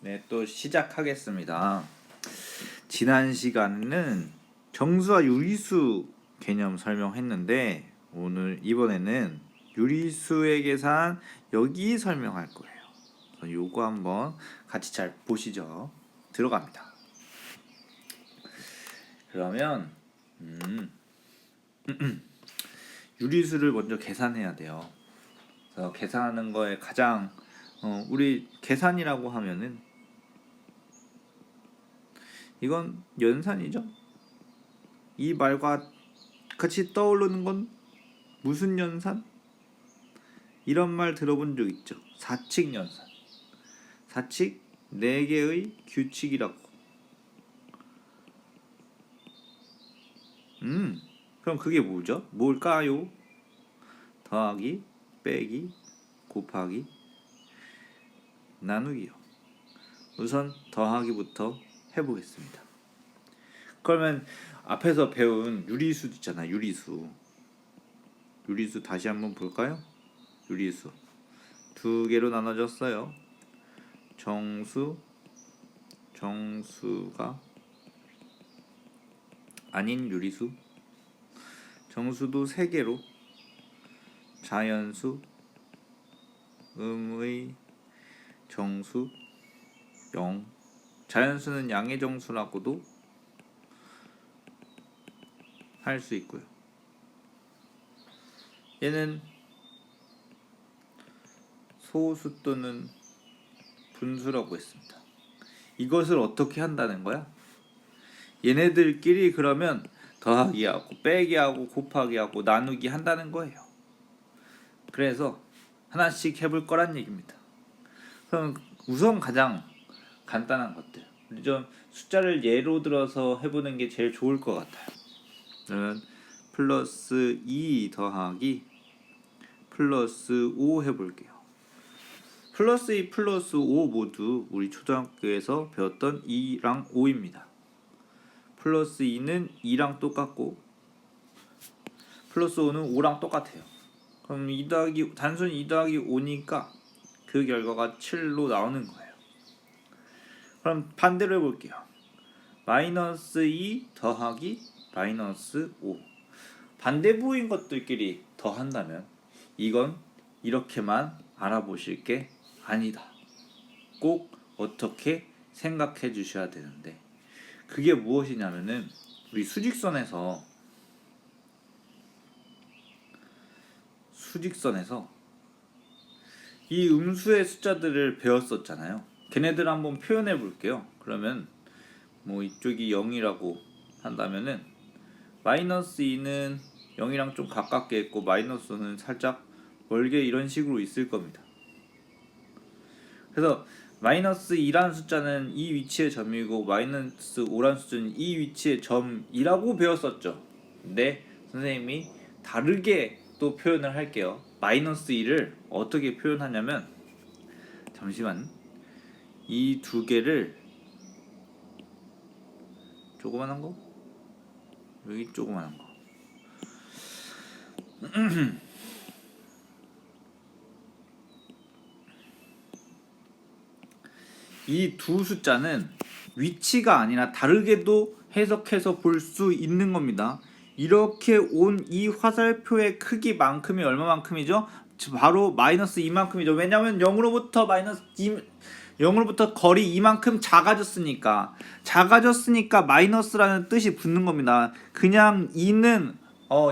네, 또 시작하겠습니다. 지난 시간에는 정수와 유리수 개념 설명했는데 이번에는 유리수의 계산 여기 설명할 거예요. 그래서 요거 한번 같이 잘 보시죠. 들어갑니다. 그러면 유리수를 먼저 계산해야 돼요. 그래서 계산하는 거에 가장 우리 계산이라고 하면은 이건 연산이죠. 이 말과 같이 떠오르는 건 무슨 연산? 이런 말 들어본 적 있죠. 사칙 연산. 사칙 4개의 규칙이라고. 그럼 그게 뭐죠? 뭘까요? 더하기, 빼기, 곱하기, 나누기요. 우선 더하기부터 해보겠습니다. 그러면 앞에서 배운 유리수 있잖아. 유리수 다시 한번 볼까요? 유리수 2개로 나눠졌어요. 정수가 아닌 유리수, 정수도 3개로, 자연수, 음의 정수, 자연수는 양의 정수라고도 할 수 있고요. 얘는 소수 또는 분수라고 했습니다. 이것을 어떻게 한다는 거야? 얘네들끼리 그러면 더하기하고 빼기하고 곱하기하고 나누기 한다는 거예요. 그래서 하나씩 해볼 거란 얘기입니다. 그럼 우선 가장 간단한 것들, 좀 숫자를 예로 들어서 해보는 게 제일 좋을 것 같아요. 그러면 플러스 2 더하기 플러스 5 해볼게요. 플러스 2 플러스 5 모두 우리 초등학교에서 배웠던 2랑 5입니다. 플러스 2는 2랑 똑같고 플러스 5는 5랑 똑같아요. 그럼 단순히 2 더하기 5니까 그 결과가 7로 나오는 거예요. 그럼 반대로 해볼게요. 마이너스 2 더하기 마이너스 5. 반대부인 것들끼리 더한다면 이건 이렇게만 알아보실 게 아니다. 꼭 어떻게 생각해 주셔야 되는데, 그게 무엇이냐면은 우리 수직선에서 이 음수의 숫자들을 배웠었잖아요. 걔네들 한번 표현해 볼게요. 그러면 뭐 이쪽이 0이라고 한다면은 마이너스 2는 0이랑 좀 가깝게 있고 마이너스는 살짝 멀게 이런 식으로 있을 겁니다. 그래서 마이너스 2라는 숫자는 이 위치의 점이고 마이너스 5라는 숫자는 이 위치의 점이라고 배웠었죠. 근데 선생님이 다르게 또 표현을 할게요. 마이너스 2를 어떻게 표현하냐면, 잠시만, 이 두 개를 조그만한 거, 여기 조그만한 거, 이 두 숫자는 위치가 아니라 다르게도 해석해서 볼 수 있는 겁니다. 이렇게 온 이 화살표의 크기만큼이 얼마만큼이죠? 바로 마이너스 2만큼이죠. 왜냐하면 0으로부터 거리 이만큼 작아졌으니까 마이너스라는 뜻이 붙는 겁니다. 그냥 2는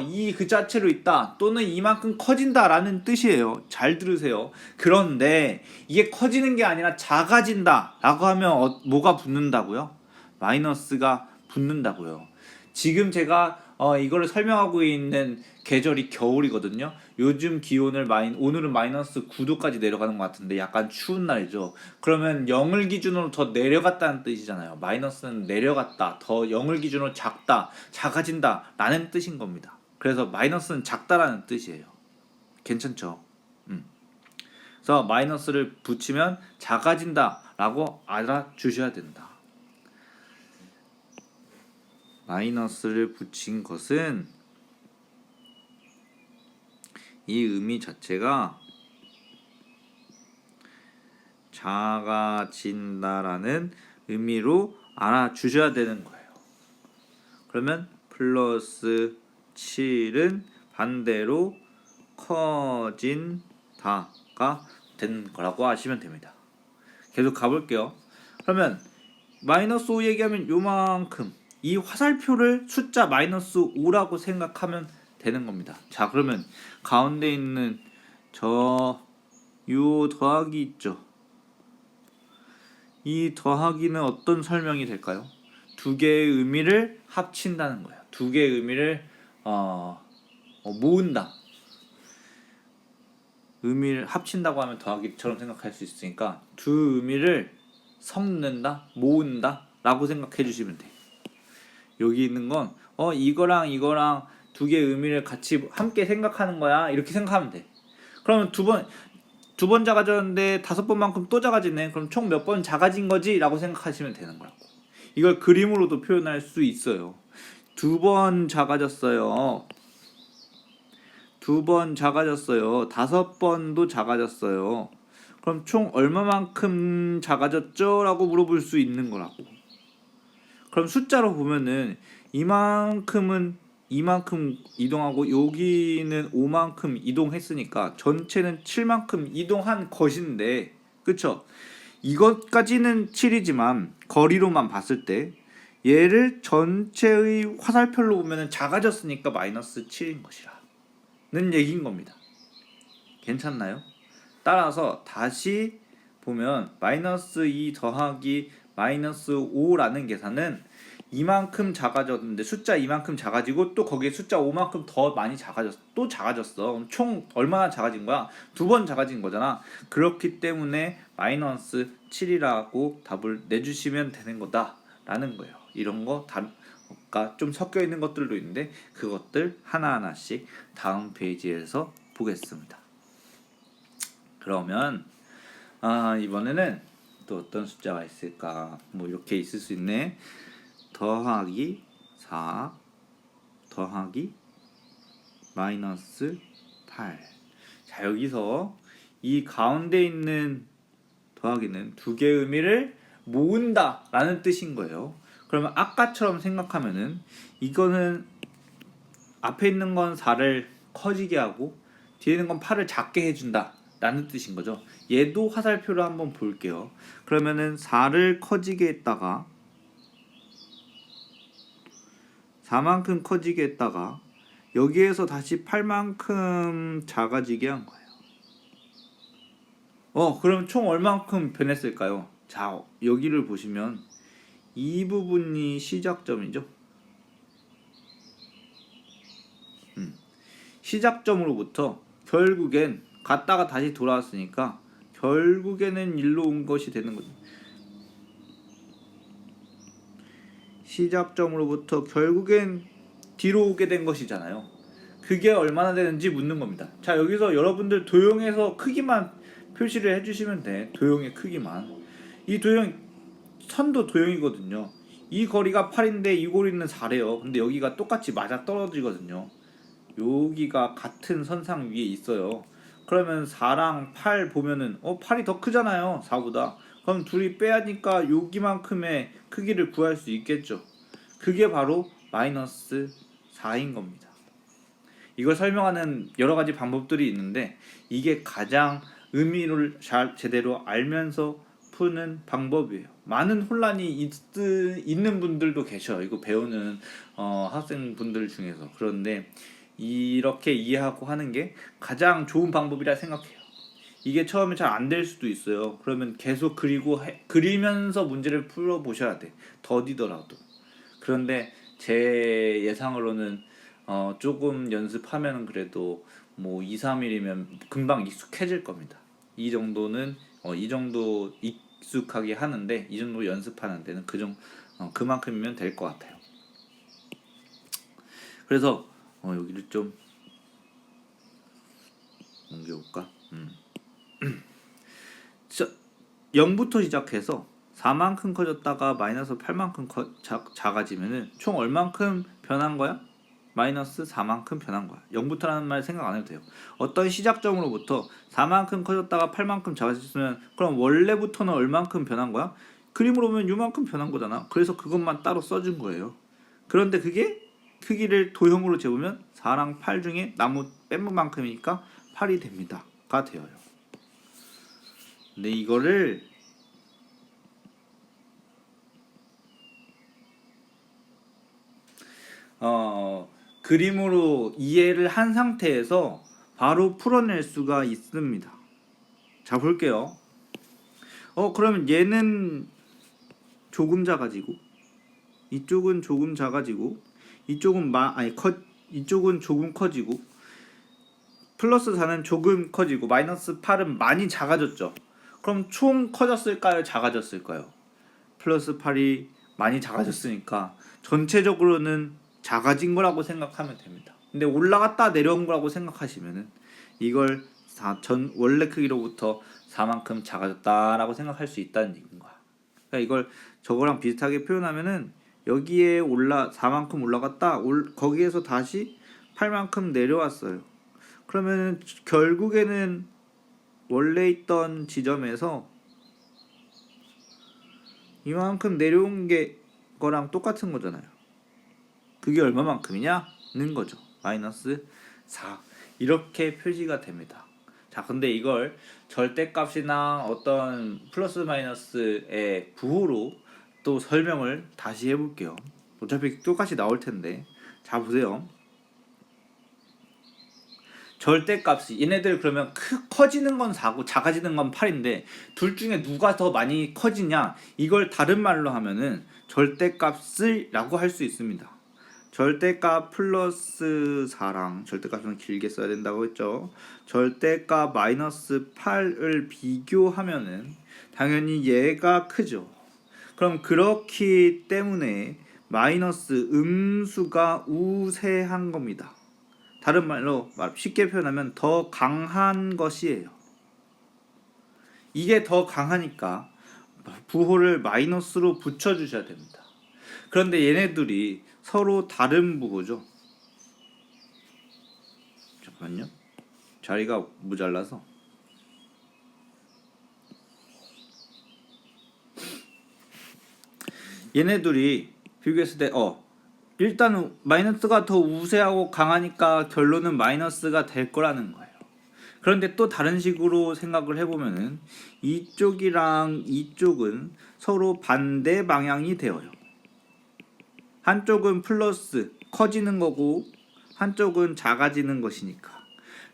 이 그 자체로 있다 또는 이만큼 커진다라는 뜻이에요. 잘 들으세요. 그런데 이게 커지는 게 아니라 작아진다 라고 하면 뭐가 붙는다고요? 마이너스가 붙는다고요. 지금 제가 이거를 설명하고 있는 계절이 겨울이거든요. 요즘 기온을 오늘은 마이너스 9도까지 내려가는 것 같은데 약간 추운 날이죠. 그러면 0을 기준으로 더 내려갔다는 뜻이잖아요. 마이너스는 내려갔다, 더 0을 기준으로 작아진다 라는 뜻인 겁니다. 그래서 마이너스는 작다라는 뜻이에요. 괜찮죠? 그래서 마이너스를 붙이면 작아진다 라고 알아주셔야 된다. 마이너스를 붙인 것은 이 의미 자체가 작아진다라는 의미로 알아주셔야 되는 거예요. 그러면 플러스 7은 반대로 커진다가 되는 거라고 하시면 됩니다. 계속 가볼게요. 그러면 마이너스 5 얘기하면 요만큼, 이 화살표를 숫자 마이너스 5라고 생각하면 되는 겁니다. 자, 그러면 가운데 있는 요 더하기 있죠. 이 더하기는 어떤 설명이 될까요? 두 개의 의미를 합친다는 거예요. 두 개의 의미를 모은다. 의미를 합친다고 하면 더하기처럼 생각할 수 있으니까 두 의미를 섞는다, 모은다 라고 생각해 주시면 돼요. 여기 있는 건 이거랑 이거랑 두 개의 의미를 같이 함께 생각하는 거야, 이렇게 생각하면 돼. 그러면 두 번 작아졌는데 5번만큼 또 작아지네. 그럼 총 몇 번 작아진 거지? 라고 생각하시면 되는 거라고. 이걸 그림으로도 표현할 수 있어요. 2번 작아졌어요. 2번 작아졌어요. 5번도 작아졌어요. 그럼 총 얼마만큼 작아졌죠? 라고 물어볼 수 있는 거라고. 그럼 숫자로 보면은 이만큼은 이만큼 이동하고 여기는 5만큼 이동했으니까 전체는 7만큼 이동한 것인데, 그쵸? 이것까지는 7이지만 거리로만 봤을 때 얘를 전체의 화살표로 보면은 작아졌으니까 마이너스 7인 것이라는 얘기인 겁니다. 괜찮나요? 따라서 다시 보면 마이너스 2 더하기 마이너스 5라는 계산은 이만큼 작아졌는데 숫자 이만큼 작아지고 또 거기에 숫자 5만큼 더 많이 작아졌어. 또 작아졌어. 총 얼마나 작아진 거야? 2번 작아진 거잖아. 그렇기 때문에 마이너스 7이라고 답을 내주시면 되는 거다라는 거예요. 이런 거 다가 좀 섞여 있는 것들도 있는데 그것들 하나하나씩 다음 페이지에서 보겠습니다. 그러면 이번에는 또 어떤 숫자가 있을까? 뭐 이렇게 있을 수 있네. 더하기 4 더하기 마이너스 8. 자, 여기서 이 가운데 있는 더하기는 두 개의 의미를 모은다 라는 뜻인 거예요. 그러면 아까처럼 생각하면은 이거는 앞에 있는 건 4를 커지게 하고 뒤에 있는 건 8을 작게 해준다 라는 뜻인 거죠. 얘도 화살표를 한번 볼게요. 그러면은 4를 커지게 했다가 4만큼 커지게 했다가 여기에서 다시 8만큼 작아지게 한 거예요. 그럼 총 얼만큼 변했을까요? 자, 여기를 보시면 이 부분이 시작점이죠. 시작점으로부터 결국엔 갔다가 다시 돌아왔으니까 결국에는 일로 온 것이 되는 거죠. 시작점으로부터 결국엔 뒤로 오게 된 것이잖아요. 그게 얼마나 되는지 묻는 겁니다. 자, 여기서 여러분들 도형에서 크기만 표시를 해주시면 돼. 도형의 크기만. 이 도형 선도 도형이거든요. 이 거리가 8인데 이 거리는 4래요. 근데 여기가 똑같이 맞아 떨어지거든요. 여기가 같은 선상 위에 있어요. 그러면 4랑 8 보면은 8이 더 크잖아요, 4보다. 그럼 둘이 빼야니까 여기만큼의 크기를 구할 수 있겠죠. 그게 바로 마이너스 4인 겁니다. 이걸 설명하는 여러 가지 방법들이 있는데 이게 가장 의미를 잘 제대로 알면서 푸는 방법이에요. 많은 혼란이 있는 분들도 계셔요. 이거 배우는 학생분들 중에서. 그런데 이렇게 이해하고 하는 게 가장 좋은 방법이라 생각해요. 이게 처음에 잘 안 될 수도 있어요. 그러면 계속 그리면서 문제를 풀어보셔야 돼. 더디더라도. 그런데 제 예상으로는 조금 연습하면 그래도 뭐 2, 3일이면 금방 익숙해질 겁니다. 이 정도는 이 정도 익숙하게 하는데 이 정도 연습하는 데는 그만큼이면 될 것 같아요. 그래서 여기를 좀 옮겨볼까? 0부터 시작해서 4만큼 커졌다가 마이너스 8만큼 작아지면은 총 얼만큼 변한 거야? 마이너스 4만큼 변한 거야. 0부터라는 말 생각 안 해도 돼요. 어떤 시작점으로부터 4만큼 커졌다가 8만큼 작아졌으면 그럼 원래부터는 얼만큼 변한 거야? 그림으로 보면 요만큼 변한 거잖아. 그래서 그것만 따로 써준 거예요. 그런데 그게 크기를 도형으로 재보면 4랑 8 중에 나무 뺀 만큼이니까 8이 됩니다. 가 되어요. 근데 이거를 그림으로 이해를 한 상태에서 바로 풀어낼 수가 있습니다. 자, 볼게요. 그러면 얘는 조금 작아지고 이쪽은 조금 작아지고 이쪽은 이쪽은 조금 커지고 플러스 4는 조금 커지고 마이너스 8은 많이 작아졌죠. 그럼 총 커졌을까요? 작아졌을까요? 플러스 8이 많이 작아졌으니까 전체적으로는 작아진 거라고 생각하면 됩니다. 근데 올라갔다 내려온 거라고 생각하시면은 이걸 원래 크기로부터 4만큼 작아졌다라고 생각할 수 있다는 얘기인 거야. 그러니까 이걸 저거랑 비슷하게 표현하면은 여기에 4만큼 올라갔다 거기에서 다시 8만큼 내려왔어요. 그러면은 결국에는 원래 있던 지점에서 이만큼 내려온 게 거랑 똑같은 거잖아요. 그게 얼마만큼이냐는 거죠. 마이너스 4 이렇게 표시가 됩니다. 자, 근데 이걸 절대값이나 어떤 플러스 마이너스의 부호로 또 설명을 다시 해볼게요. 어차피 똑같이 나올 텐데. 자, 보세요. 절대값이 얘네들 그러면 커지는 건 4고 작아지는 건 8인데 둘 중에 누가 더 많이 커지냐, 이걸 다른 말로 하면은 절대값을 라고 할 수 있습니다. 절대값 플러스 4랑 절대값은 길게 써야 된다고 했죠. 절대값 마이너스 8을 비교하면은 당연히 얘가 크죠. 그럼 그렇기 때문에 마이너스 음수가 우세한 겁니다. 다른 말로 쉽게 표현하면 더 강한 것이에요. 이게 더 강하니까 부호를 마이너스로 붙여주셔야 됩니다. 그런데 얘네들이 서로 다른 부호죠. 잠깐만요. 자리가 모자라서. 얘네들이 비교했을 때 일단은 마이너스가 더 우세하고 강하니까 결론은 마이너스가 될 거라는 거예요. 그런데 또 다른 식으로 생각을 해보면은 이쪽이랑 이쪽은 서로 반대 방향이 되어요. 한쪽은 플러스 커지는 거고 한쪽은 작아지는 것이니까.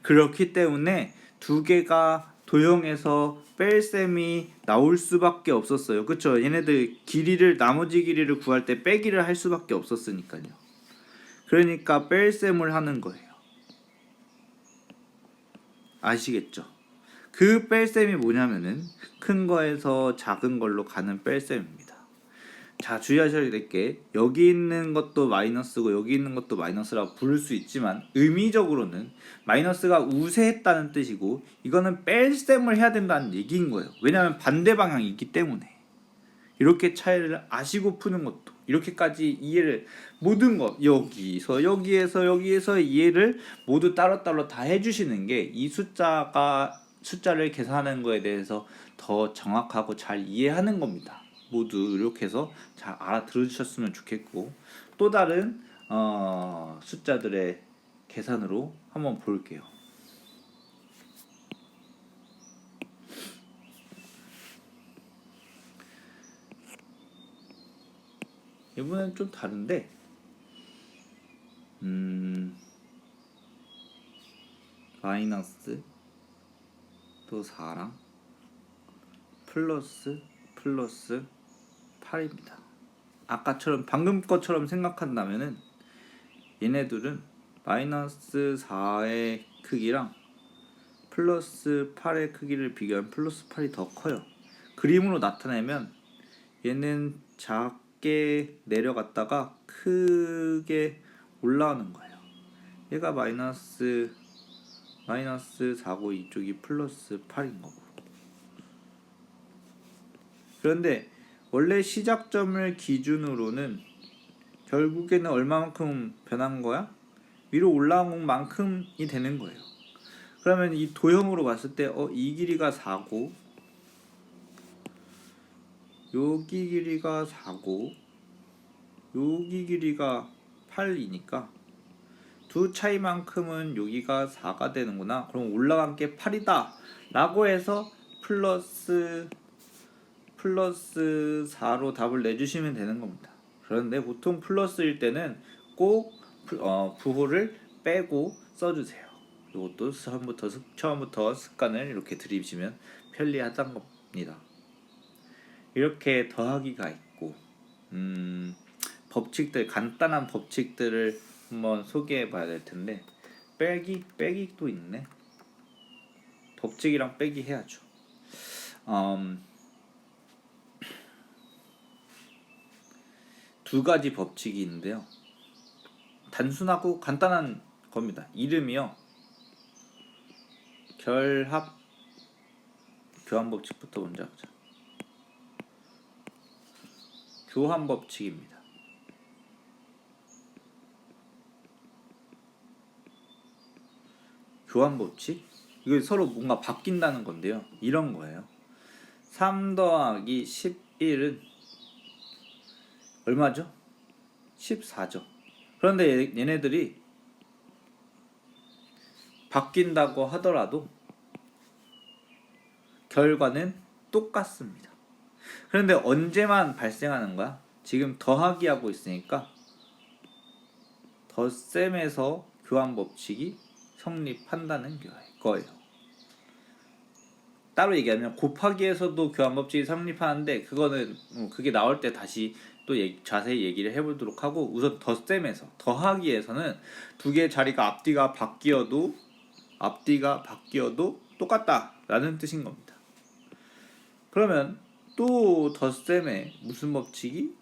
그렇기 때문에 두 개가 도형에서 뺄셈이 나올 수밖에 없었어요. 그쵸? 얘네들 나머지 길이를 구할 때 빼기를 할 수밖에 없었으니까요. 그러니까 뺄셈을 하는 거예요. 아시겠죠? 그 뺄셈이 뭐냐면은 큰 거에서 작은 걸로 가는 뺄셈입니다. 자, 주의하셔야 될 게 여기 있는 것도 마이너스고 여기 있는 것도 마이너스라고 부를 수 있지만 의미적으로는 마이너스가 우세했다는 뜻이고 이거는 뺄셈을 해야 된다는 얘기인 거예요. 왜냐하면 반대 방향이 있기 때문에. 이렇게 차이를 아시고 푸는 것도, 이렇게까지 이해를 모든 것 여기에서 이해를 모두 따로따로 다 해주시는 게 이 숫자를 계산하는 거에 대해서 더 정확하고 잘 이해하는 겁니다. 모두 이렇게 해서 잘 알아들으셨으면 좋겠고, 또 다른 숫자들의 계산으로 한번 볼게요. 이번엔 좀 다른데 마이너스 또 4랑 플러스 8입니다. 아까처럼 방금 것처럼 생각한다면은 얘네들은 마이너스 4의 크기랑 플러스 8의 크기를 비교하면 플러스 8이 더 커요. 그림으로 나타내면 얘는 작게 내려갔다가 크게 올라오는 거예요. 얘가 마이너스 4고 이쪽이 플러스 8인 거고. 그런데 원래 시작점을 기준으로는 결국에는 얼마만큼 변한 거야? 위로 올라온 만큼이 되는 거예요. 그러면 이 도형으로 봤을 때 이 길이가 4고 여기 길이가 4고 여기 길이가 8이니까 두 차이만큼은 여기가 4가 되는구나. 그럼 올라간 게 8이다 라고 해서 플러스 4로 답을 내주시면 되는 겁니다. 그런데 보통 플러스일 때는 꼭 부호를 빼고 써주세요. 이것도 처음부터 습관을 이렇게 들이시면 편리하다는 겁니다. 이렇게 더하기가 있고 법칙들, 간단한 법칙들을 한번 소개해 봐야 될 텐데 빼기도 있네. 법칙이랑 빼기 해야죠. 두 가지 법칙이 있는데요. 단순하고 간단한 겁니다. 이름이요. 결합 교환 법칙부터 먼저 하자. 교환 법칙입니다. 교환 법칙? 이거 서로 뭔가 바뀐다는 건데요. 이런 거예요. 3 더하기 11은 얼마죠? 14죠. 그런데 얘네들이 바뀐다고 하더라도 결과는 똑같습니다. 그런데 언제만 발생하는 거야? 지금 더하기 하고 있으니까 덧셈에서 교환 법칙이 성립한다는 거예요. 따로 얘기하면 곱하기에서도 교환 법칙이 성립하는데 그게 나올 때 다시 또 자세히 얘기를 해보도록 하고, 우선 덧셈에서, 더하기에서는 두 개의 자리가 앞뒤가 바뀌어도 똑같다라는 뜻인 겁니다. 그러면 또 덧셈에 무슨 법칙이?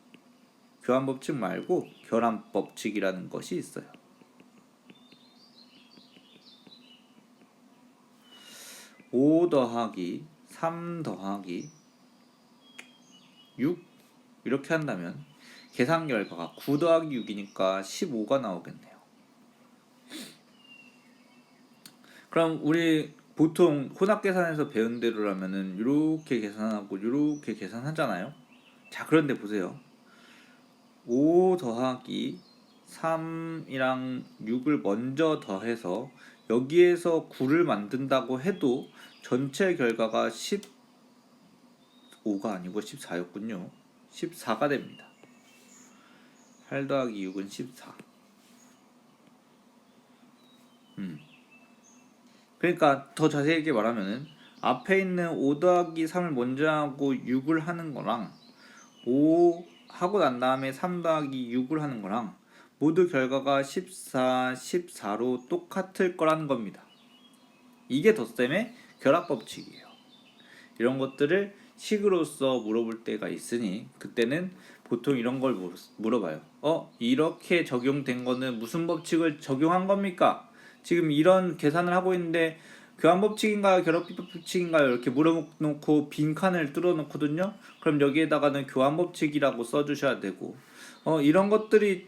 교환 법칙 말고 결합 법칙이라는 것이 있어요. 5 더하기 3 더하기 6 이렇게 한다면 계산 결과가 9 더하기 6이니까 15가 나오겠네요. 그럼 우리 보통 혼합 계산에서 배운 대로라면은 이렇게 계산하고 이렇게 계산하잖아요. 자, 그런데 보세요. 5 더하기 3이랑 6을 먼저 더해서 여기에서 9를 만든다고 해도 전체 결과가 15가 아니고 14였군요. 14가 됩니다. 8 더하기 6은 14. 그러니까 더 자세하게 말하면은 앞에 있는 5 더하기 3을 먼저 하고 6을 하는 거랑 5 하고 난 다음에 3 더하기 6을 하는 거랑 모두 결과가 14, 14로 똑같을 거라는 겁니다. 이게 덧셈의 결합 법칙이에요. 이런 것들을 식으로서 물어볼 때가 있으니 그때는 보통 이런 걸 물어봐요. 이렇게 적용된 거는 무슨 법칙을 적용한 겁니까? 지금 이런 계산을 하고 있는데 교환 법칙인가요? 결합 법칙인가요? 이렇게 물어놓고 빈칸을 뚫어놓거든요. 그럼 여기에다가는 교환 법칙이라고 써주셔야 되고, 이런 것들이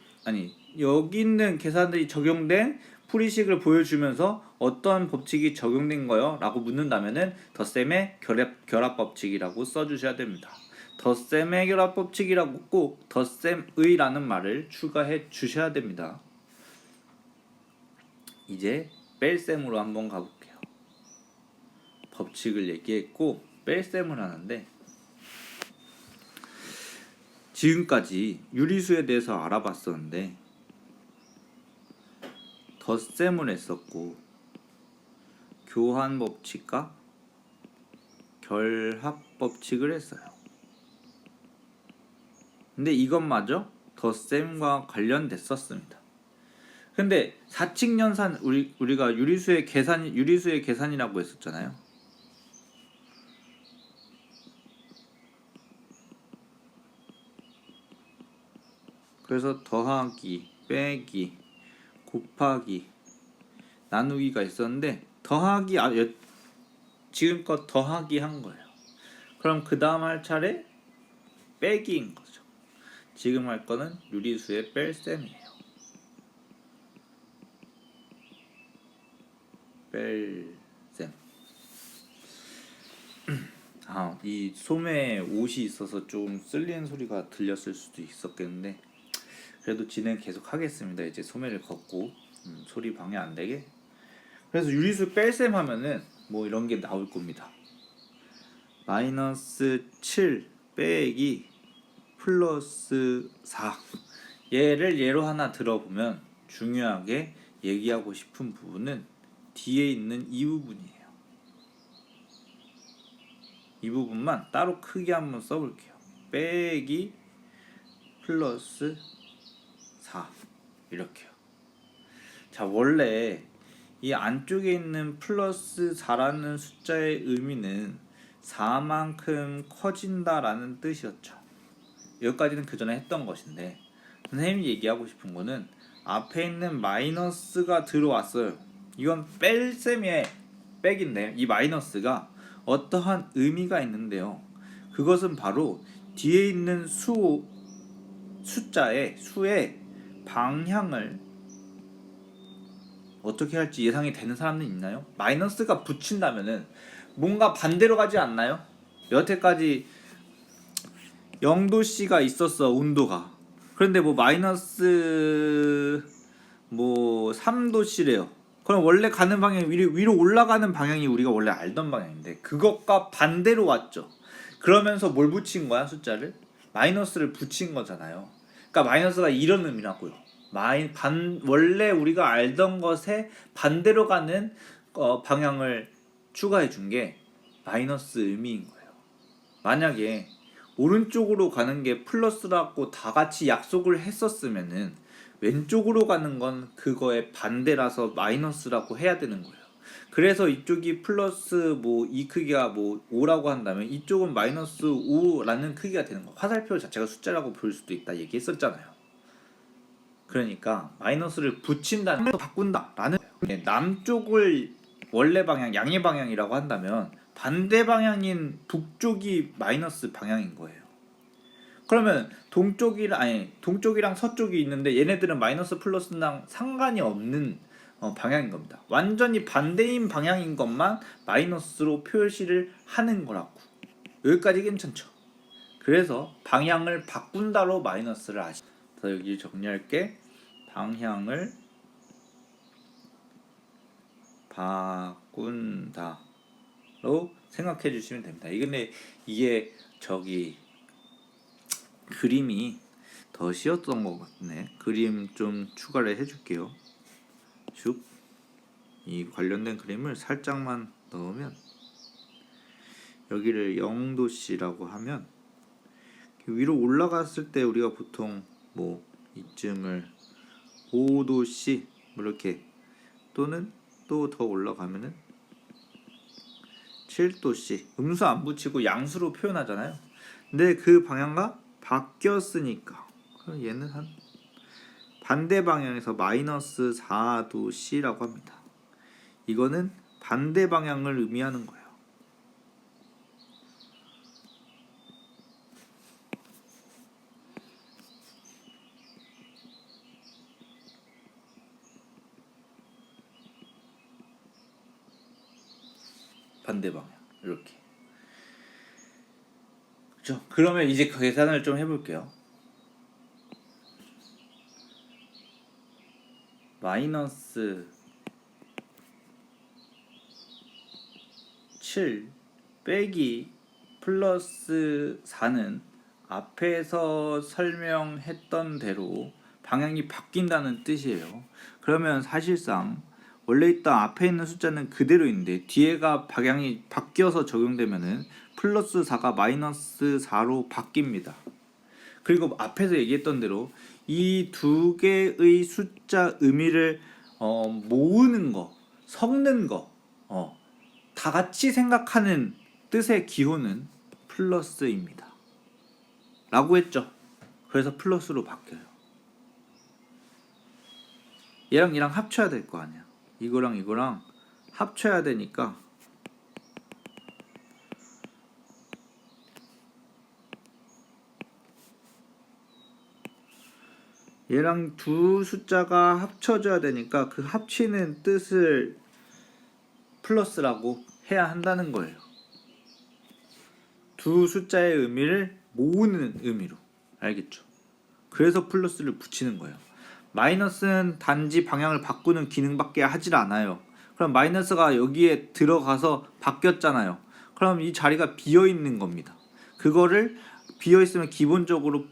여기 있는 계산들이 적용된 풀이식을 보여주면서 어떤 법칙이 적용된 거요? 라고 묻는다면은 덧셈의 결합 법칙이라고 써주셔야 됩니다. 덧셈의 결합 법칙이라고 꼭 덧셈의 라는 말을 추가해 주셔야 됩니다. 이제 뺄셈으로 한번 가볼게요. 법칙을 얘기했고 뺄셈을 하는데, 지금까지 유리수에 대해서 알아봤었는데 덧셈을 했었고 교환 법칙과 결합 법칙을 했어요. 근데 이것마저 덧셈과 관련됐었습니다. 근데 사칙연산, 우리가 유리수의 계산이라고 했었잖아요. 그래서 더하기, 빼기, 곱하기, 나누기가 있었는데 지금껏 더하기 한 거예요. 그럼 그 다음 할 차례 빼기인 거죠. 지금 할 거는 유리수의 뺄셈이에요. 뺄셈. 이 소매에 옷이 있어서 좀 쓸리는 소리가 들렸을 수도 있었겠는데 그래도 진행 계속 하겠습니다. 이제 소매를 걷고 소리 방해 안 되게. 그래서 유리수 뺄셈 하면은 뭐 이런 게 나올 겁니다. 마이너스 7 빼기 플러스 4. 얘를 예로 하나 들어보면 중요하게 얘기하고 싶은 부분은 뒤에 있는 이 부분이에요. 이 부분만 따로 크게 한번 써볼게요. 빼기 플러스 4 이렇게요. 자, 원래 이 안쪽에 있는 플러스 4라는 숫자의 의미는 4만큼 커진다라는 뜻이었죠. 여기까지는 그 전에 했던 것인데 선생님이 얘기하고 싶은 거는 앞에 있는 마이너스가 들어왔어요. 이건 뺄셈의 백인데 이 마이너스가 어떠한 의미가 있는데요. 그것은 바로 뒤에 있는 수의 방향을 어떻게 할지 예상이 되는 사람은 있나요? 마이너스가 붙인다면은 뭔가 반대로 가지 않나요? 여태까지 0도씨가 있었어, 온도가. 그런데 뭐 마이너스 뭐 3도씨래요. 그럼 원래 가는 방향이 위로 올라가는 방향이 우리가 원래 알던 방향인데 그것과 반대로 왔죠. 그러면서 뭘 붙인 거야, 숫자를? 마이너스를 붙인 거잖아요. 그러니까 마이너스가 이런 의미라고요. 원래 우리가 알던 것에 반대로 가는 방향을 추가해 준 게 마이너스 의미인 거예요. 만약에 오른쪽으로 가는 게 플러스라고 다 같이 약속을 했었으면은 왼쪽으로 가는 건 그거의 반대라서 마이너스라고 해야 되는 거예요. 그래서 이쪽이 플러스 뭐 이 크기가 뭐 5라고 한다면 이쪽은 마이너스 5라는 크기가 되는 거예요. 화살표 자체가 숫자라고 볼 수도 있다 얘기했었잖아요. 그러니까 마이너스를 붙인다는 걸 바꾼다라는 거예요. 남쪽을 원래 방향, 양의 방향이라고 한다면 반대 방향인 북쪽이 마이너스 방향인 거예요. 그러면 동쪽이랑 서쪽이 있는데 얘네들은 마이너스 플러스랑 상관이 없는 방향인 겁니다. 완전히 반대인 방향인 것만 마이너스로 표시를 하는 거라고. 여기까지 괜찮죠? 그래서 방향을 바꾼다로 마이너스를 아시. 자, 여기 정리할게. 방향을 바꾼다로 생각해 주시면 됩니다. 근데 이게 그림이 더 쉬웠던 것 같네. 그림 좀 추가를 해줄게요. 슉. 이 관련된 그림을 살짝만 넣으면 여기를 0도씨라고 하면 위로 올라갔을 때 우리가 보통 뭐 이쯤을 5도씨 이렇게 또는 또 더 올라가면은 7도씨 음수 안 붙이고 양수로 표현하잖아요. 근데 그 방향과 바뀌었으니까 얘는 한 반대 방향에서 마이너스 4도씨라고 합니다. 이거는 반대 방향을 의미하는 거예요. 반대 방향 이렇게. 그렇죠? 그러면 이제 그 계산을 좀 해볼게요. 마이너스 7 빼기 플러스 4는 앞에서 설명했던 대로 방향이 바뀐다는 뜻이에요. 그러면 사실상 원래 있던 앞에 있는 숫자는 그대로 있는데 뒤에가 방향이 바뀌어서 적용되면은 플러스 4가 마이너스 4로 바뀝니다. 그리고 앞에서 얘기했던 대로 이 두 개의 숫자 의미를 모으는 거, 섞는 거, 다 같이 생각하는 뜻의 기호는 플러스입니다. 라고 했죠. 그래서 플러스로 바뀌어요. 얘랑 얘랑 합쳐야 될 거 아니야. 이거랑 이거랑 합쳐야 되니까 얘랑 두 숫자가 합쳐져야 되니까 그 합치는 뜻을 플러스라고 해야 한다는 거예요. 두 숫자의 의미를 모으는 의미로. 알겠죠? 그래서 플러스를 붙이는 거예요. 마이너스는 단지 방향을 바꾸는 기능밖에 하질 않아요. 그럼 마이너스가 여기에 들어가서 바뀌었잖아요. 그럼 이 자리가 비어 있는 겁니다. 그거를 비어 있으면 기본적으로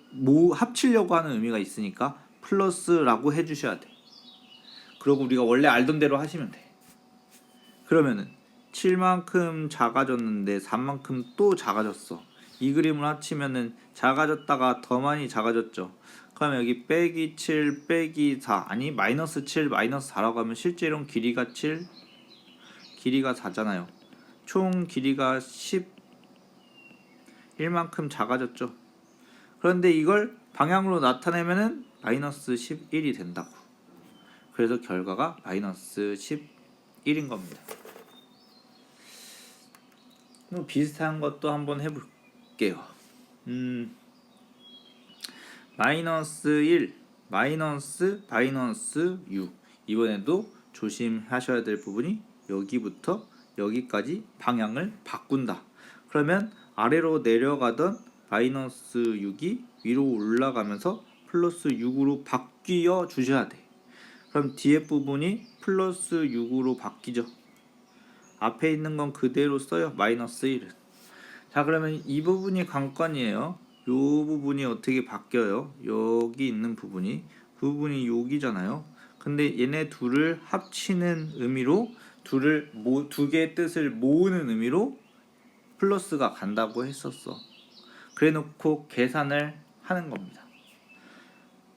합치려고 하는 의미가 있으니까 플러스라고 해주셔야 돼. 그리고 우리가 원래 알던 대로 하시면 돼. 그러면은 7만큼 작아졌는데 3만큼 또 작아졌어. 이 그림을 합치면은 작아졌다가 더 많이 작아졌죠. 그러면 여기 빼기 7 빼기 4 아니 마이너스 7 마이너스 4라고 하면 실제로는 길이가 7 길이가 4잖아요. 총 길이가 11만큼 작아졌죠. 그런데 이걸 방향으로 나타내면은 마이너스 11이 된다고. 그래서 결과가 마이너스 11인 겁니다. 비슷한 것도 한번 해볼게요. 마이너스 1, 마이너스 6. 이번에도 조심하셔야 될 부분이 여기부터 여기까지 방향을 바꾼다. 그러면 아래로 내려가던 마이너스 6이 위로 올라가면서 플러스 6으로 바뀌어 주셔야 돼. 그럼 뒤에 부분이 플러스 6으로 바뀌죠. 앞에 있는 건 그대로 써요. 마이너스 1은. 자, 그러면 이 부분이 관건이에요. 요 부분이 어떻게 바뀌어요? 여기 있는 부분이 그 부분이 여기잖아요. 근데 얘네 둘을 합치는 의미로 두 개의 뜻을 모으는 의미로 플러스가 간다고 했었어. 그래 놓고 계산을 하는 겁니다.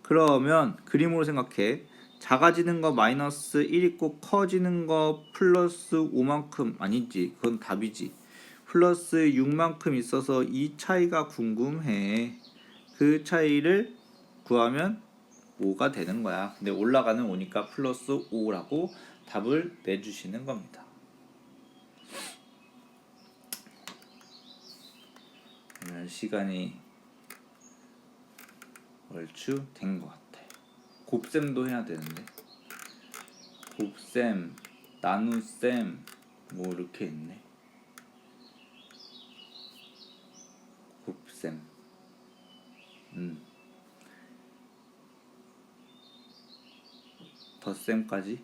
그러면 그림으로 생각해. 작아지는 거 마이너스 1 있고 커지는 거 플러스 5만큼 아니지. 그건 답이지. 플러스 6만큼 있어서 이 차이가 궁금해. 그 차이를 구하면 5가 되는 거야. 근데 올라가는 5니까 플러스 5라고 답을 내주시는 겁니다. 그러면 시간이 얼추 된 것 같아. 곱셈도 해야 되는데 곱셈, 나눗셈 뭐 이렇게 있네. 곱셈 덧셈까지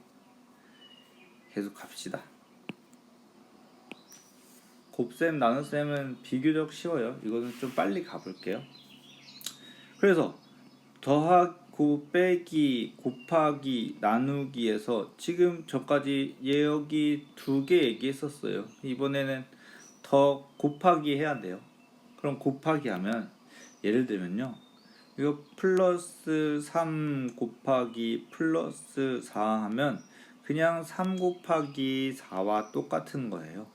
계속 갑시다. 곱셈, 나눗셈은 비교적 쉬워요. 이거는 좀 빨리 가볼게요. 그래서 더하고 빼기 곱하기 나누기에서 지금 저까지 여기 두 개 얘기했었어요. 이번에는 더 곱하기 해야 돼요. 그럼 곱하기 하면 예를 들면요, 이거 플러스 3 곱하기 플러스 4 하면 그냥 3 곱하기 4와 똑같은 거예요.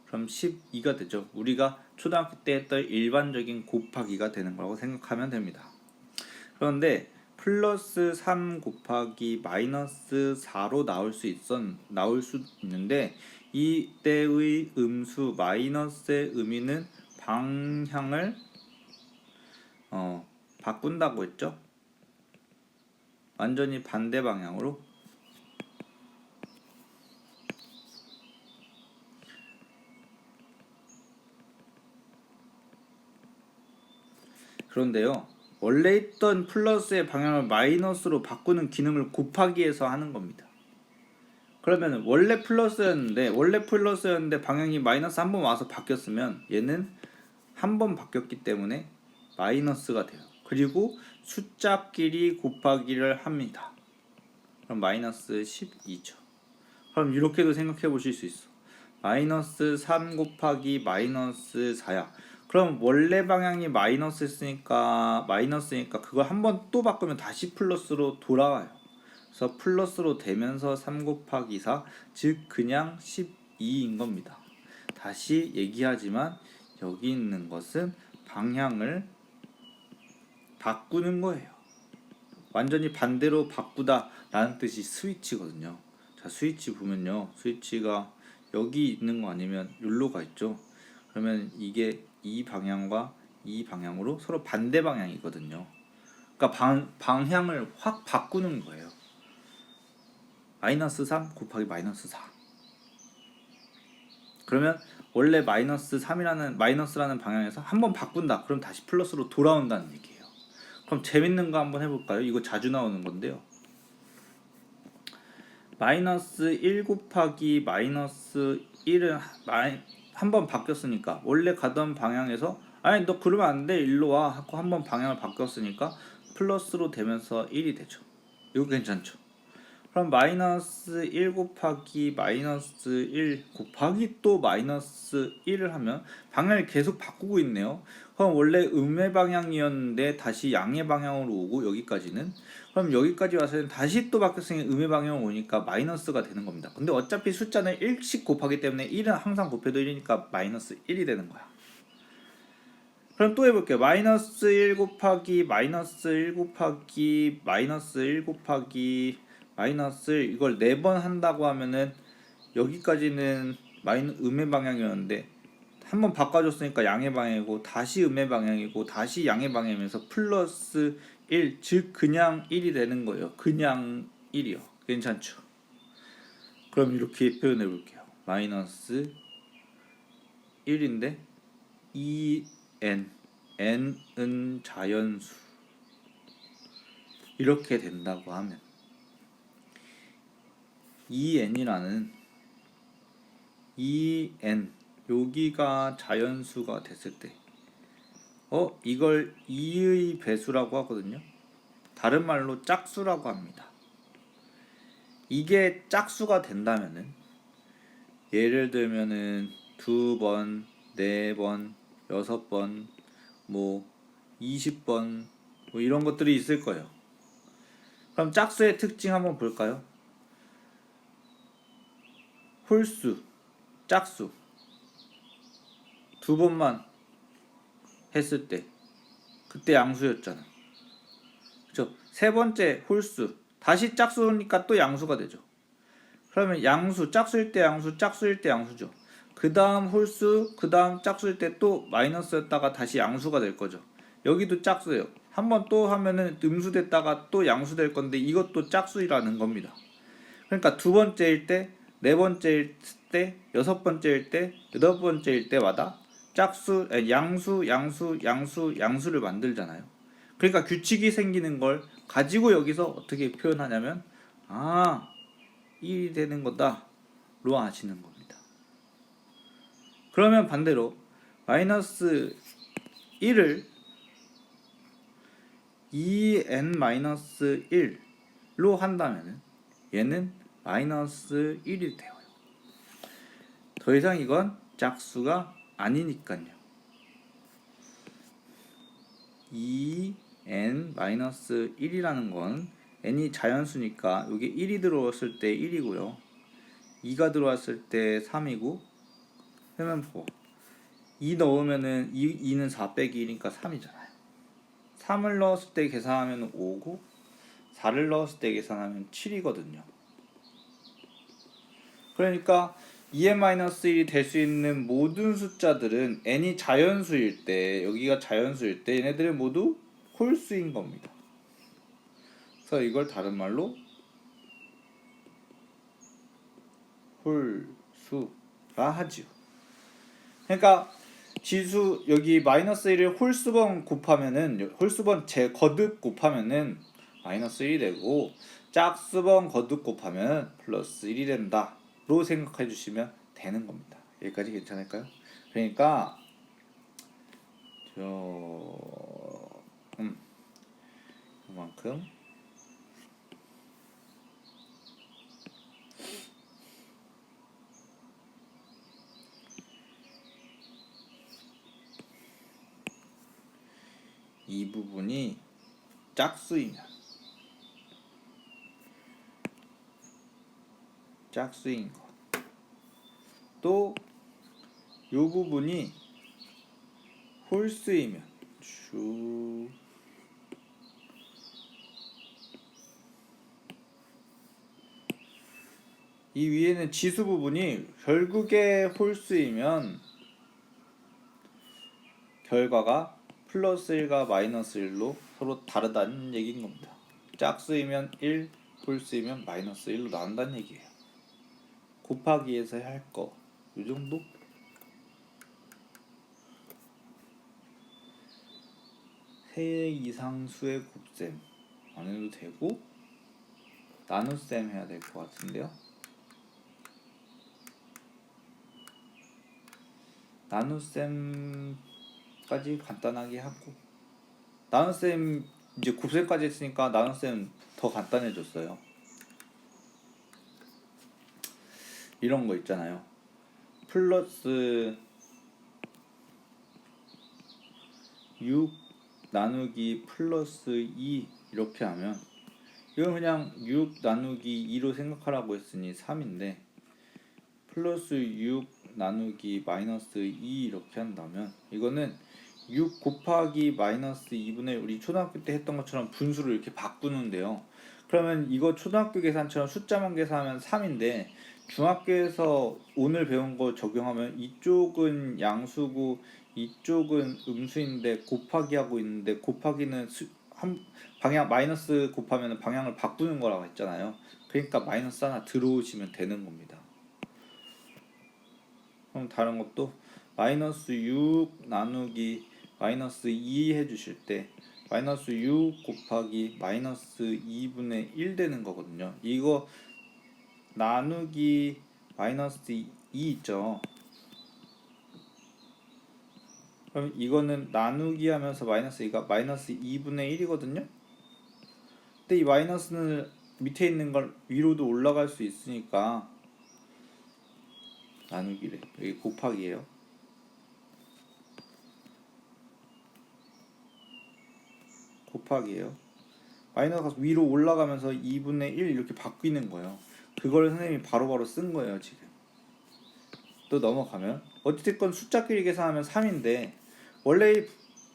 그럼 12가 되죠. 우리가 초등학교 때 했던 일반적인 곱하기가 되는 거라고 생각하면 됩니다. 그런데 플러스 3 곱하기 마이너스 4로 나올 수 있는데 이때의 음수 마이너스의 의미는 방향을 바꾼다고 했죠. 완전히 반대 방향으로. 그런데요, 원래 있던 플러스의 방향을 마이너스로 바꾸는 기능을 곱하기해서 하는 겁니다. 그러면 원래 플러스였는데 방향이 마이너스 한 번 와서 바뀌었으면 얘는 한 번 바뀌었기 때문에 마이너스가 돼요. 그리고 숫자끼리 곱하기를 합니다. 그럼 마이너스 12죠. 그럼 이렇게도 생각해 보실 수 있어. 마이너스 3 곱하기 마이너스 4야. 그럼 원래 방향이 마이너스니까 그걸 한 번 또 바꾸면 다시 플러스로 돌아와요. 그래서 플러스로 되면서 3 곱하기 4, 즉 그냥 12인 겁니다. 다시 얘기하지만 여기 있는 것은 방향을 바꾸는 거예요. 완전히 반대로 바꾸다 라는 뜻이 스위치거든요. 자, 스위치 보면요, 스위치가 여기 있는 거 아니면 여기로가 있죠. 그러면 이게 이 방향과 이 방향으로 서로 반대 방향이거든요. 그러니까 방향을 확 바꾸는 거예요. 마이너스 3 곱하기 마이너스 4. 그러면 원래 마이너스라는 방향에서 한번 바꾼다. 그럼 다시 플러스로 돌아온다는 얘기예요. 그럼 재밌는 거 한번 해볼까요? 이거 자주 나오는 건데요. 마이너스 1 곱하기 마이너스 1은 한번 바뀌었으니까 원래 가던 방향에서 아니 너 그러면 안 돼 일로 와 하고 한번 방향을 바뀌었으니까 플러스로 되면서 1이 되죠. 이거 괜찮죠? 그럼 마이너스 1 곱하기 마이너스 1 곱하기 또 마이너스 1을 하면 방향을 계속 바꾸고 있네요. 그럼 원래 음의 방향이었는데 다시 양의 방향으로 오고 여기까지는 그럼 여기까지 와서는 다시 또 바뀌었으니 음의 방향으로 오니까 마이너스가 되는 겁니다. 근데 어차피 숫자는 1씩 곱하기 때문에 1은 항상 곱해도 1이니까 마이너스 1이 되는 거야. 그럼 또 해볼게요. 마이너스 1 곱하기 마이너스 1 곱하기 마이너스 1 곱하기 마이너스 이걸 4번 한다고 하면은 여기까지는 음의 방향이었는데 한번 바꿔줬으니까 양의 방향이고 다시 음의 방향이고 다시 양의 방향이면서 플러스 1, 즉 그냥 1이 되는 거예요. 그냥 1이요. 괜찮죠? 그럼 이렇게 표현해 볼게요. 마이너스 1인데 2n n은 자연수 이렇게 된다고 하면 2n이라는 2n 여기가 자연수가 됐을 때 이걸 2의 배수라고 하거든요. 다른 말로 짝수라고 합니다. 이게 짝수가 된다면은 예를 들면은 2번, 4번, 6번, 뭐 20번 뭐 이런 것들이 있을 거예요. 그럼 짝수의 특징 한번 볼까요? 홀수, 짝수 2번만 했을 때 그때 양수였잖아. 그렇죠? 세 번째 홀수 다시 짝수니까 또 양수가 되죠. 그러면 양수 짝수일 때 양수 짝수일 때 양수죠. 그 다음 홀수 그 다음 짝수일 때 또 마이너스였다가 다시 양수가 될 거죠. 여기도 짝수예요. 한번 또 하면은 음수 됐다가 또 양수 될 건데 이것도 짝수라는 겁니다. 그러니까 두 번째일 때, 네 번째일 때, 여섯 번째일 때, 여덟 번째일 때마다 양수를 만들잖아요. 그러니까 규칙이 생기는 걸 가지고 여기서 어떻게 표현하냐면 1이 되는 거다로 아시는 겁니다. 그러면 반대로 마이너스 1을 2n-1로 한다면 얘는 마이너스 1이 돼요. 더 이상 이건 짝수가 아니니까요. 2n-1이라는 건 n이 자연수니까 여기 1이 들어왔을 때 1이고요. 2가 들어왔을 때 3이고 그러면 2 넣으면은 2는 4 빼기 1이니까 3이잖아요. 3을 넣었을 때 계산하면 5고 4를 넣었을 때 계산하면 7이거든요. 그러니까 2n-1이 될 수 있는 모든 숫자들은 n이 자연수일 때 여기가 자연수일 때 얘네들은 모두 홀수인 겁니다. 그래서 이걸 다른 말로 홀수라 하지요. 그러니까 지수 여기 마이너스 1을 홀수번 곱하면은 홀수번 거듭 곱하면은 마이너스 1이 되고 짝수번 거듭 곱하면 플러스 1이 된다로 생각해 주시면 되는 겁니다. 여기까지 괜찮을까요? 그러니까 이만큼 이 부분이 짝수인 것. 또 이 부분이 홀수이면 이 위에는 지수 부분이 결국에 홀수이면 결과가 플러스 1과 마이너스 1로 서로 다르다는 얘기인 겁니다. 짝수이면 1, 홀수이면 마이너스 1로 나온다는 얘기예요. 곱하기에서 할 거 이 정도? 세 이상수의 곱셈 안 해도 되고 나눗셈 해야 될 것 같은데요. 나눗셈까지 간단하게 하고 나눗셈 이제 곱셈까지 했으니까 나눗셈 더 간단해졌어요. 이런 거 있잖아요. 플러스 6 나누기 플러스 2 이렇게 하면 이건 그냥 6 나누기 2로 생각하라고 했으니 3인데 플러스 6 나누기 마이너스 2 이렇게 한다면 이거는 6 곱하기 마이너스 2분의 우리 초등학교 때 했던 것처럼 분수를 이렇게 바꾸는데요. 그러면 이거 초등학교 계산처럼 숫자만 계산하면 3인데 중학교에서 오늘 배운 거 적용하면 이쪽은 양수고 이쪽은 음수인데 곱하기 하고 있는데 곱하기는 한 방향 마이너스 곱하면 방향을 바꾸는 거라고 했잖아요. 그러니까 마이너스 하나 들어오시면 되는 겁니다. 그럼 다른 것도 마이너스 6 나누기 마이너스 2 해주실 때 마이너스 6 곱하기 마이너스 2분의 1 되는 거거든요. 이거 나누기 마이너스 2 있죠. 그럼 이거는 나누기 하면서 마이너스 2가 마이너스 2분의 1이거든요. 근데 이 마이너스는 밑에 있는 걸 위로도 올라갈 수 있으니까 나누기래. 여기 곱하기예요. 곱하기예요. 마이너스가 위로 올라가면서 2분의 1 이렇게 바뀌는 거예요. 그걸 선생님이 바로바로 쓴 거예요. 지금 또 넘어가면 어쨌든 숫자끼리 계산하면 3인데 원래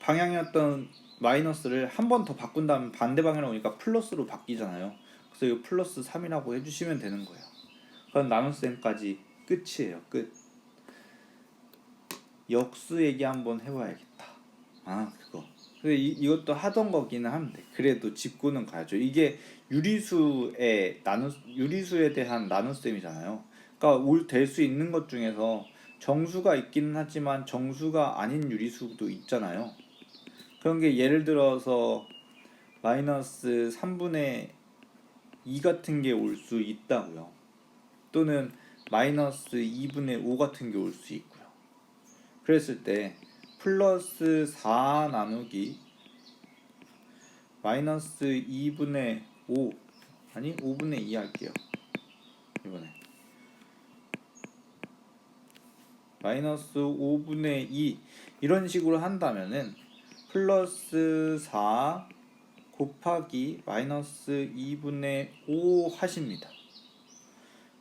방향이었던 마이너스를 한 번 더 바꾼 다음에 반대 방향으로 오니까 플러스로 바뀌잖아요. 그래서 이 플러스 3이라고 해주시면 되는 거예요. 그럼 나눗셈까지 끝이에요. 끝. 역수 얘기 한번 해봐야겠다. 그거. 근데 이것도 하던 거기는 한데 그래도 짚고는 가야죠. 이게 유리수에 대한 나눗셈이잖아요. 그러니까 될 수 있는 것 중에서 정수가 있기는 하지만 정수가 아닌 유리수도 있잖아요. 그런 게 예를 들어서 마이너스 3분의 2 같은 게 올 수 있다고요. 또는 마이너스 2분의 5 같은 게 올 수 있고요. 그랬을 때 플러스 4 나누기 마이너스 2분의 5 아니 5분의 2 할게요. 이번에 마이너스 5분의 2 이런 식으로 한다면은 플러스 4 곱하기 마이너스 2분의 5 하십니다.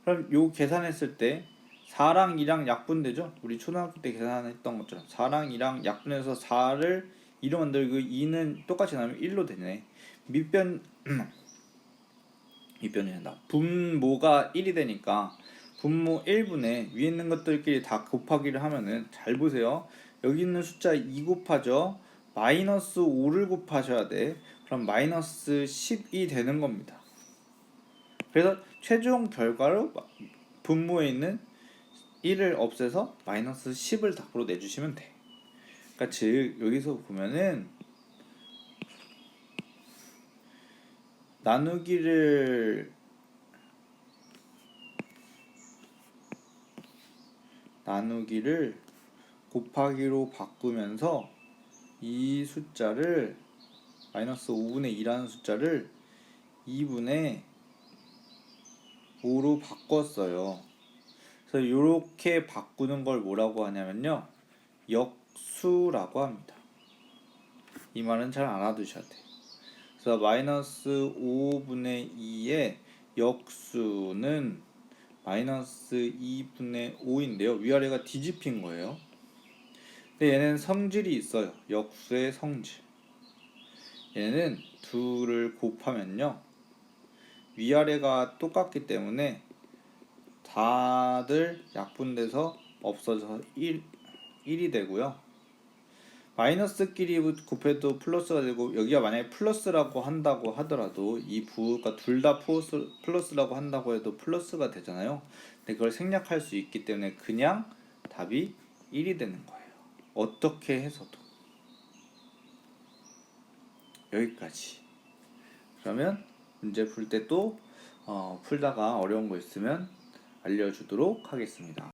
그럼 요 계산했을 때 4랑 2랑 약분되죠? 우리 초등학교 때 계산했던 것처럼 4랑 2랑 약분해서 4를 2로 만들고 2는 똑같이 나누면 1로 되네. 밑변이 된다. 분모가 1이 되니까 분모 1분의 위에 있는 것들끼리 다 곱하기를 하면은 잘 보세요. 여기 있는 숫자 2 곱하죠. 마이너스 5를 곱하셔야 돼. 그럼 마이너스 10이 되는 겁니다. 그래서 최종 결과로 분모에 있는 1을 없애서 마이너스 10을 답으로 내주시면 돼. 그러니까 즉 여기서 보면은 나누기를 곱하기로 바꾸면서 이 숫자를 마이너스 5분의 2라는 숫자를 2분의 5로 바꿨어요. 그래서 이렇게 바꾸는 걸 뭐라고 하냐면요, 역수라고 합니다. 이 말은 잘 알아두셔야 돼요. 그래서 마이너스 5분의 2의 역수는 마이너스 2분의 5인데요. 위아래가 뒤집힌 거예요. 근데 얘는 성질이 있어요. 역수의 성질. 얘는 둘을 곱하면요, 위아래가 똑같기 때문에 다들 약분돼서 없어져서 1이 되고요. 마이너스끼리 곱해도 플러스가 되고, 여기가 만약에 플러스라고 한다고 하더라도 이 부가 둘 다 플러스라고 한다고 해도 플러스가 되잖아요. 근데 그걸 생략할 수 있기 때문에 그냥 답이 1이 되는 거예요. 어떻게 해서도. 여기까지. 그러면 문제 풀 때 또 풀다가 어려운 거 있으면 알려주도록 하겠습니다.